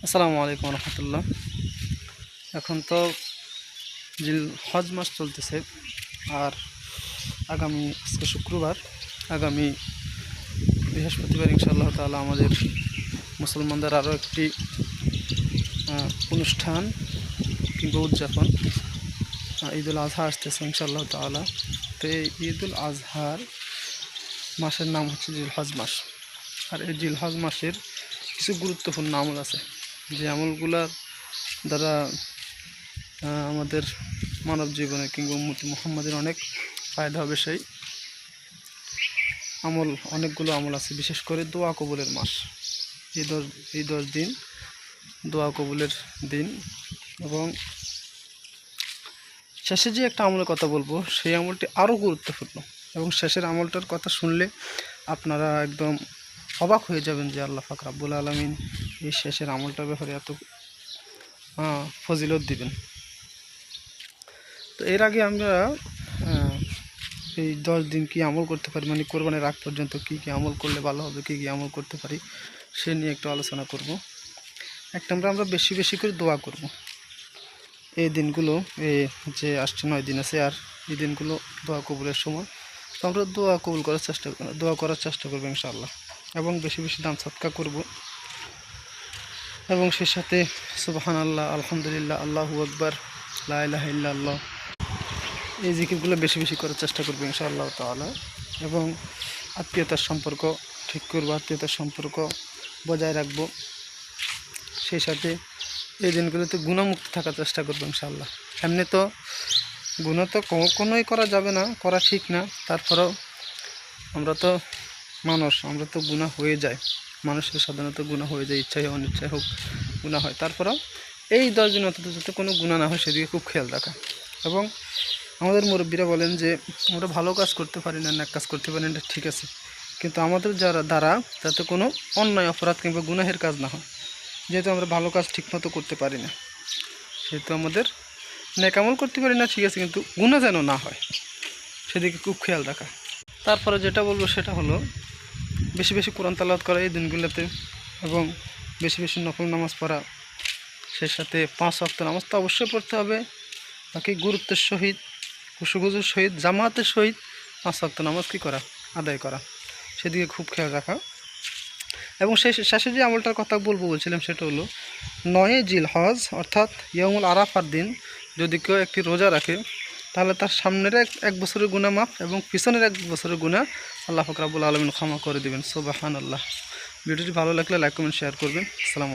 আসসালামু আলাইকুম রহমতুল্লাহ। এখন তো জিল হজ মাস চলতেছে, আর আগামী আজকে শুক্রবার, আগামী বৃহস্পতিবার ইনশাআল্লাহ তাআলা আমাদের মুসলমানদের আরও একটি অনুষ্ঠান কিংবা উদযাপন ঈদুল আজহা আসতেছে ইনশাআল্লাহ তাআলা। তো এই ঈদুল আজহার মাসের নাম হচ্ছে জিল হজ মাস। আর এই জিল হজ মাসের কিছু গুরুত্বপূর্ণ আমল আছে, যে আমলগুলার দ্বারা আমাদের মানব জীবনে কিংবা উম্মতি মুহাম্মাদের অনেক ফায়দা হবে। সেই অনেকগুলো আমল আছে, বিশেষ করে দোয়া কবুলের মাস। এই 10 দিন দোয়া কবুলের দিন। এবং শেষে যে একটা আমলের কথা বলবো, সেই আমলটি আরও গুরুত্বপূর্ণ, এবং শেষের আমলটার কথা শুনলে আপনারা একদম অবাক হয়ে যাবেন যে আল্লাহ পাক রব্বুল আলামিন এই শেষের আমলটার ব্যাপারে এত ফজিলত দিবেন। তো এর আগে আমরা এই 10 দিন কি আমল করতে পারি, মানে কোরবানির আগ পর্যন্ত কি কি আমল করলে ভালো হবে, কি কি আমল করতে পারি, সে নিয়ে একটু আলোচনা করব। এক নম্বরে আমরা বেশি বেশি করে দোয়া করব। এই দিনগুলো যে আসছে 9 দিন আছে, আর এই দিনগুলো দোয়া কবুলের সময়। তো আমরা দোয়া করার চেষ্টা করবো ইনশাআল্লাহ, এবং বেশি বেশি দান সদকা করব। এবং সে সাথে সুবহানাল্লাহ, আলহামদুলিল্লাহ, আল্লাহু আকবার, লা ইলাহা ইল্লাল্লাহ, এই জিকিরগুলো বেশি বেশি করার চেষ্টা করবো ইনশাআল্লাহ তাআলা। এবং আত্মীয়তার সম্পর্ক ঠিক করবো, আত্মীয়তার সম্পর্ক বজায় রাখবো। সেই সাথে এই দিনগুলোতে গুণামুক্ত থাকার চেষ্টা করবো ইনশাআল্লাহ। এমনি তো গুণা তো কখনোই করা যাবে না, করা ঠিক না। তারপরেও আমরা তো মানুষ, আমরা তো গুনাহ হয়ে যায়, মানুষের সাধারণত গুনাহ হয়ে যায়, ইচ্ছাই অনিচ্ছাই হোক গুনাহ হয়। তারপরেও এই 10 দিন অন্তত যাতে কোনো গুনাহ না হয় সেদিকে খুব খেয়াল রাখা। এবং আমাদের মুরব্বীরা বলেন যে আমরা ভালো কাজ করতে পারি না, ন্যাক কাজ করতে পারি না, ঠিক আছে, কিন্তু আমাদের দ্বারা যাতে কোনো অন্যায় অপরাধ কিংবা গুনাহের কাজ না হয়। যেহেতু আমরা ভালো কাজ ঠিকমতো করতে পারি না, সেহেতু আমাদের ন্যাক আমল করতে পারি না, ঠিক আছে, কিন্তু গুনাহ যেন না হয় সেদিকে খুব খেয়াল রাখা। তারপরে যেটা বলবো সেটা হলো বেশি বেশি কোরআন তেলাওয়াত করা এই দিনগুলোতে, এবং বেশি বেশি নফল নামাজ পড়া। সেই সাথে 5 ওয়াক্ত নামাজ তো অবশ্যই পড়তে হবে, বাকি গুরুত্বের সহিত, খুশুখুজুর সহিত, জামাতের সহিত 5 ওয়াক্ত নামাজ আদায় করা, সেদিকে খুব খেয়াল রাখা। এবং শেষে যে আমলটার কথা বলছিলাম সেটা হলো 9 জিল হজ অর্থাৎ ইয়াউমুল আরাফার দিন যদি কেউ একটি রোজা রাখে, তাহলে তার সামনের এক বছরের গুনাহ মাফ, এবং পিছনের 1 বছরের গুনাহ আল্লাহ পাক রব্বুল আলামিন ক্ষমা করে দেবেন। সুবহানাল্লাহ। ভিডিওটি ভালো লাগলে লাইক কমেন্ট শেয়ার করবেন। আসসালামু